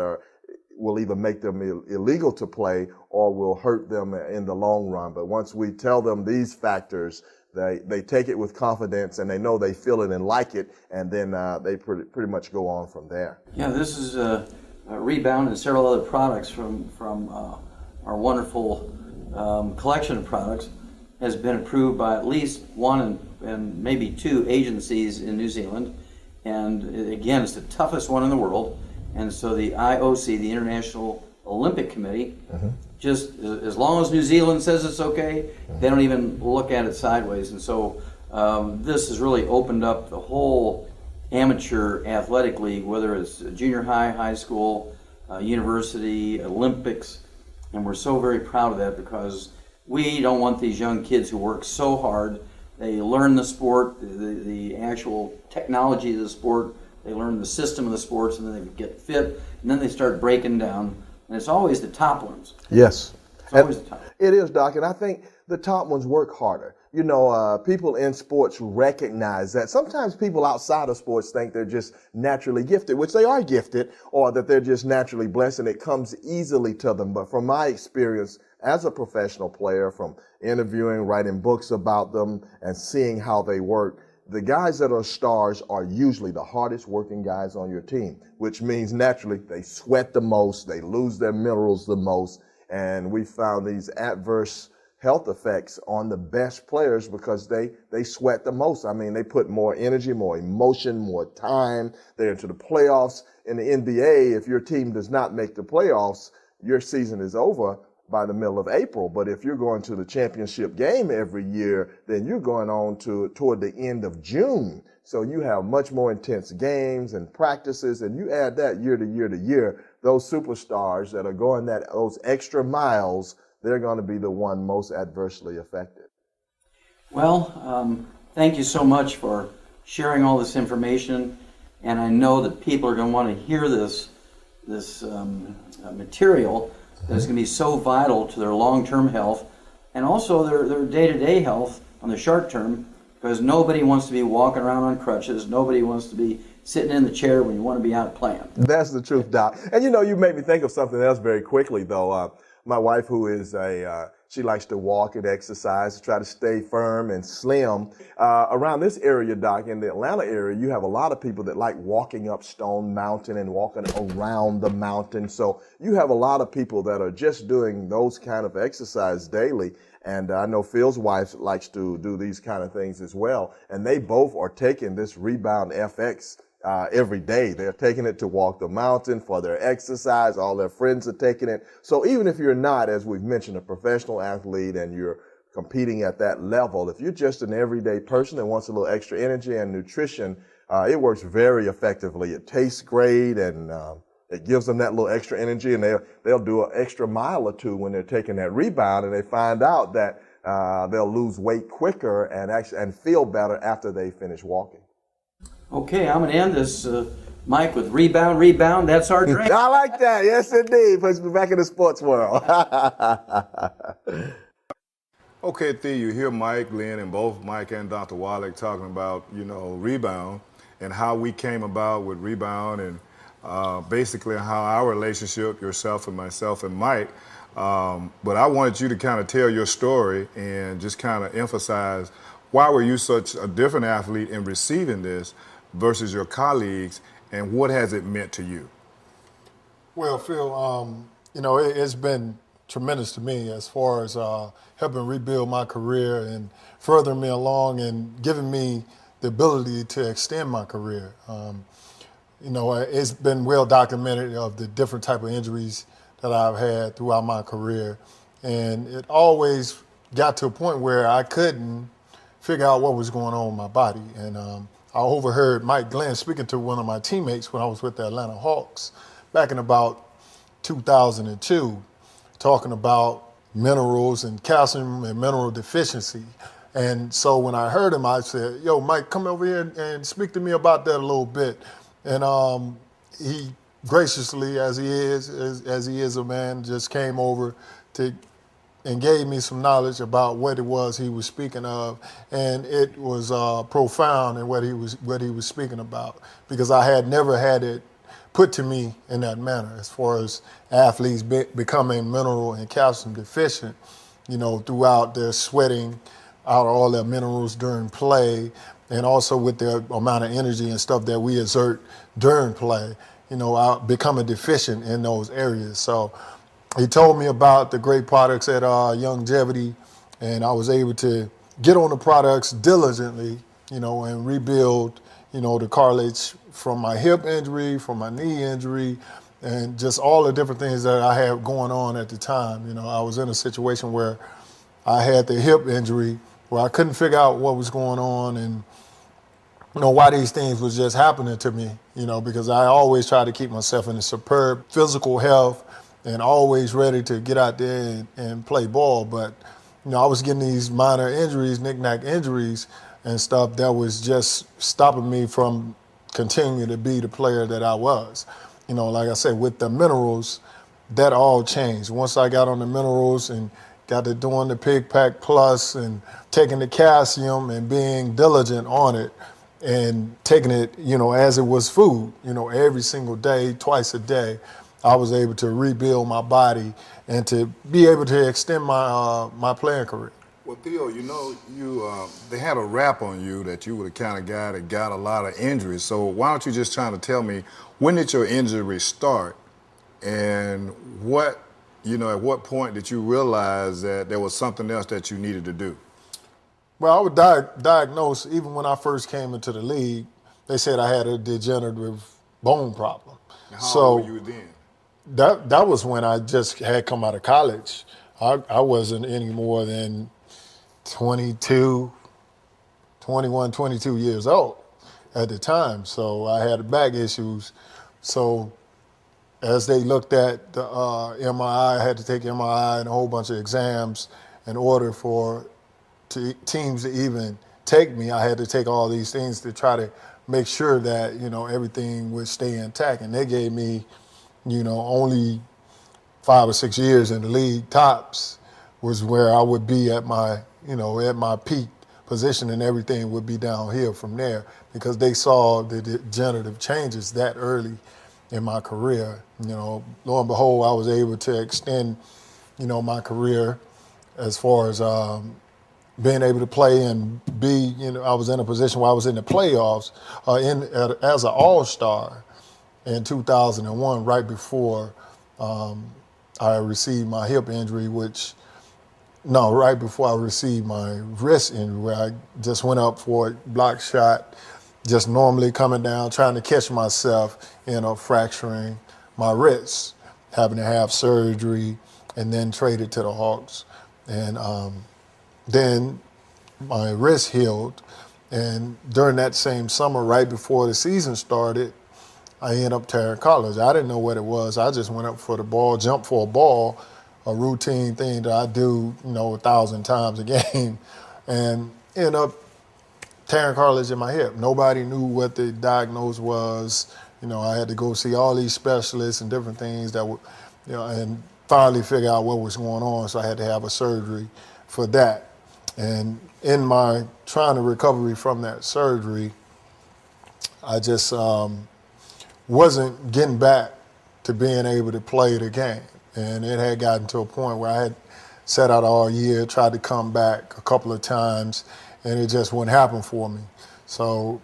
will either make them illegal to play or will hurt them in the long run. But once we tell them these factors, they take it with confidence, and they know they feel it and like it, and then they pretty much go on from there. Yeah, this is a Rebound and several other products from our wonderful collection of products has been approved by at least one and maybe 2 agencies in New Zealand. And again, it's the toughest one in the world. And so the IOC, the International Olympic Committee, just as long as New Zealand says it's okay, they don't even look at it sideways. And so this has really opened up the whole amateur athletic league, whether it's junior high, high school, university, Olympics, and we're so very proud of that because we don't want these young kids who work so hard. They learn the sport, the actual technology of the sport, they learn the system of the sports, and then they get fit, and then they start breaking down. And it's always the top ones. Yes. It's always the top. It is, Doc, and I think the top ones work harder. You know, people in sports recognize that. Sometimes people outside of sports think they're just naturally gifted, which they are gifted, or that they're just naturally blessed and it comes easily to them. But from my experience as a professional player, from interviewing, writing books about them, and seeing how they work, the guys that are stars are usually the hardest working guys on your team, which means naturally they sweat the most, they lose their minerals the most, and we found these adverse health effects on the best players because they sweat the most. I mean, they put more energy, more emotion, more time. They're into the playoffs. In the NBA, if your team does not make the playoffs, your season is over by the middle of April. But if you're going to the championship game every year, then you're going on toward the end of June. So you have much more intense games and practices, and you add that year to year to year, those superstars that are going those extra miles, they're going to be the one most adversely affected. Well, thank you so much for sharing all this information, and I know that people are going to want to hear this material that's going to be so vital to their long-term health and also their day-to-day health on the short term, because nobody wants to be walking around on crutches. Nobody wants to be sitting in the chair when you want to be out playing. That's the truth, Doc. And you know, you made me think of something else very quickly, though. My wife, who is she likes to walk and exercise to try to stay firm and slim. Around this area, Doc, in the Atlanta area, you have a lot of people that like walking up Stone Mountain and walking around the mountain. So you have a lot of people that are just doing those kind of exercise daily. And I know Phil's wife likes to do these kind of things as well. And they both are taking this Rebound FX every day. They're taking it to walk the mountain for their exercise. All their friends are taking it. So even if you're not, as we've mentioned, a professional athlete and you're competing at that level, if you're just an everyday person that wants a little extra energy and nutrition, it works very effectively. It tastes great, and it gives them that little extra energy, and they'll do an extra mile or two when they're taking that Rebound, and they find out that they'll lose weight quicker and feel better after they finish walking. Okay, I'm going to end this, Mike, with rebound. That's our drink. I like that. Yes, indeed. Puts me back in the sports world. Okay, Thea, you hear Mike, Lynn, and both Mike and Dr. Wallach talking about, Rebound and how we came about with Rebound and basically how our relationship, yourself and myself and Mike. But I wanted you to kind of tell your story and just kind of emphasize why were you such a different athlete in receiving this versus your colleagues, and what has it meant to you? Well, Phil, it's been tremendous to me as far as helping rebuild my career and furthering me along and giving me the ability to extend my career. It's been well documented of the different type of injuries that I've had throughout my career, and it always got to a point where I couldn't figure out what was going on with my body. And I overheard Mike Glenn speaking to one of my teammates when I was with the Atlanta Hawks back in about 2002, talking about minerals and calcium and mineral deficiency. And so when I heard him, I said, "Yo, Mike, come over here and speak to me about that a little bit." And he graciously, as he is a man, just came over and gave me some knowledge about what it was he was speaking of, and it was profound in what he was speaking about, because I had never had it put to me in that manner as far as athletes becoming mineral and calcium deficient, throughout their sweating out all their minerals during play, and also with the amount of energy and stuff that we exert during play, becoming deficient in those areas. So he told me about the great products at Longevity, and I was able to get on the products diligently, and rebuild, the cartilage from my hip injury, from my knee injury, and just all the different things that I had going on at the time. You know, I was in a situation where I had the hip injury where I couldn't figure out what was going on and, you know, why these things was just happening to me, you know, because I always try to keep myself in a superb physical health and always ready to get out there and play ball. But, you know, I was getting these minor injuries, knick-knack injuries and stuff that was just stopping me from continuing to be the player that I was. You know, like I said, with the minerals, that all changed. Once I got on the minerals and got to doing the Pig Pack Plus and taking the calcium and being diligent on it and taking it, you know, as it was food, you know, every single day, twice a day, I was able to rebuild my body and to be able to extend my my playing career. Well, Theo, you know, they had a rap on you that you were the kind of guy that got a lot of injuries. So why don't you just try to tell me, when did your injury start, and what, you know, at what point did you realize that there was something else that you needed to do? Well, I was diagnosed even when I first came into the league. They said I had a degenerative bone problem. How old were you then? That was when I just had come out of college. I wasn't any more than 22 years old at the time. So I had back issues. So as they looked at the MRI, I had to take MRI and a whole bunch of exams in order for teams to even take me. I had to take all these things to try to make sure that, you know, everything would stay intact. And they gave me, you know, only 5 or 6 years in the league tops was where I would be at my, you know, at my peak position, and everything would be downhill from there because they saw the degenerative changes that early in my career. You know, lo and behold, I was able to extend, you know, my career as far as being able to play and be, you know, I was in a position where I was in the playoffs as an all-star in 2001, right before I received my hip injury, right before I received my wrist injury, where I just went up for a block shot, just normally coming down, trying to catch myself, you know, fracturing my wrist, having to have surgery, and then traded to the Hawks. And then my wrist healed, and during that same summer, right before the season started, I ended up tearing college. I didn't know what it was. I just went up for the ball, jumped for a ball, a routine thing that I do, you know, 1,000 times a game, and ended up tearing cartilage in my hip. Nobody knew what the diagnosis was. You know, I had to go see all these specialists and different things that would, you know, and finally figure out what was going on. So I had to have a surgery for that. And in my trying to recovery from that surgery, I just wasn't getting back to being able to play the game. And it had gotten to a point where I had sat out all year, tried to come back a couple of times, and it just wouldn't happen for me. So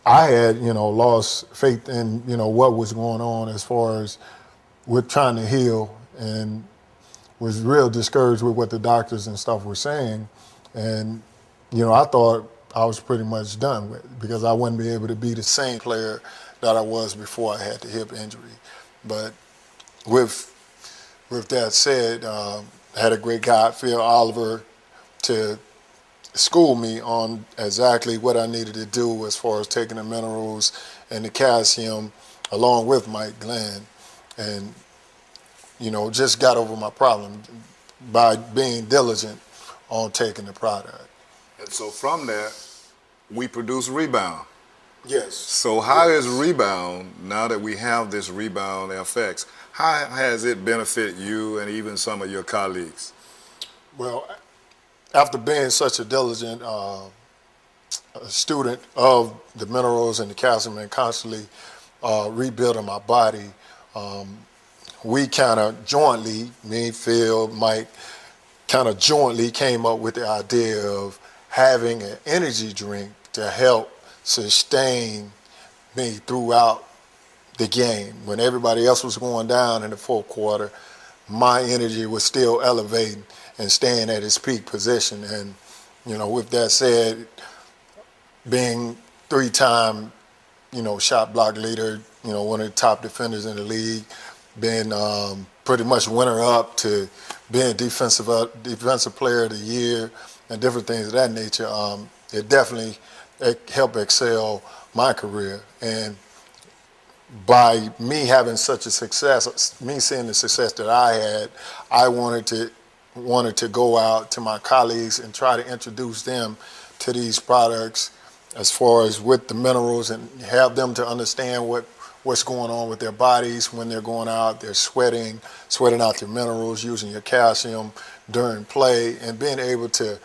I had, you know, lost faith in, you know, what was going on as far as with trying to heal, and was real discouraged with what the doctors and stuff were saying. And, you know, I thought I was pretty much done with it because I wouldn't be able to be the same player that I was before I had the hip injury. But with that said, I had a great guy, Phil Oliver, to school me on exactly what I needed to do as far as taking the minerals and the calcium, along with Mike Glenn, and, you know, just got over my problem by being diligent on taking the product. And so from that, we produce Rebound. Yes. So how is Rebound, now that we have this Rebound FX, how has it benefited you and even some of your colleagues? Well, after being such a diligent student of the minerals and the calcium and constantly rebuilding my body, we kind of jointly, me, Phil, Mike, kind of jointly came up with the idea of having an energy drink to help sustain me throughout the game. When everybody else was going down in the fourth quarter, my energy was still elevating and staying at its peak position. And, you know, with that said, being 3-time shot block leader, one of the top defenders in the league, been pretty much winner up to being defensive player of the year and different things of that nature. It definitely helped excel my career. And by me having such a success, me seeing the success that I had, I wanted to go out to my colleagues and try to introduce them to these products as far as with the minerals and have them to understand what's going on with their bodies when they're going out, they're sweating out your minerals, using your calcium during play, and being able to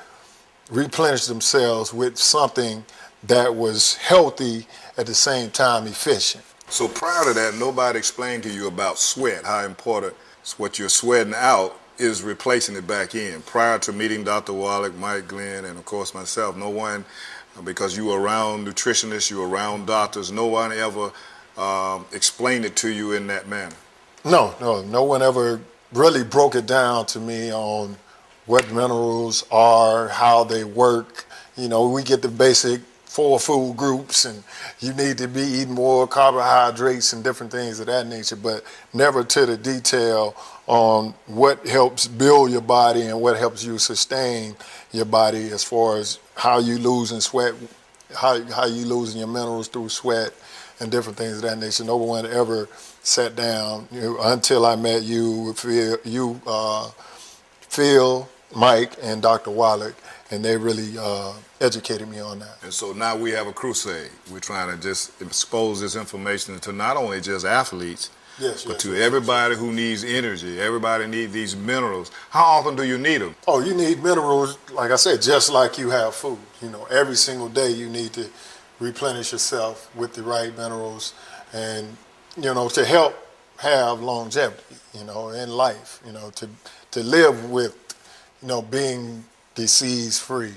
replenish themselves with something that was healthy at the same time efficient. So prior to that, nobody explained to you about sweat, how important what you're sweating out is replacing it back in. Prior to meeting Dr. Wallach, Mike Glenn, and of course myself, no one, because you were around nutritionists, you were around doctors, no one ever explained it to you in that manner. No one ever really broke it down to me on what minerals are, how they work. We get the basic 4 food groups, and you need to be eating more carbohydrates and different things of that nature, but never to the detail on what helps build your body and what helps you sustain your body as far as how you losing sweat, how you losing your minerals through sweat and different things of that nature. No one ever sat down until I met you, Phil, Mike, and Dr. Wallach, and they really educated me on that. And so now we have a crusade. We're trying to just expose this information to not only just athletes, but to everybody who needs energy. Everybody needs these minerals. How often do you need them? Oh, you need minerals, like I said, just like you have food. Every single day you need to replenish yourself with the right minerals and, to help have longevity, in life, to live with, being disease-free,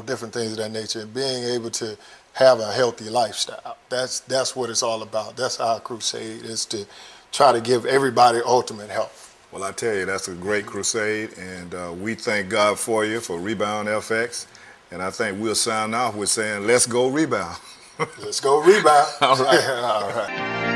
different things of that nature, and being able to have a healthy lifestyle. That's what it's all about. That's our crusade, is to try to give everybody ultimate health. Well, I tell you, that's a great crusade, and we thank God for you, for Rebound FX, and I think we'll sign off with saying, let's go rebound. Let's go rebound. All right. All right.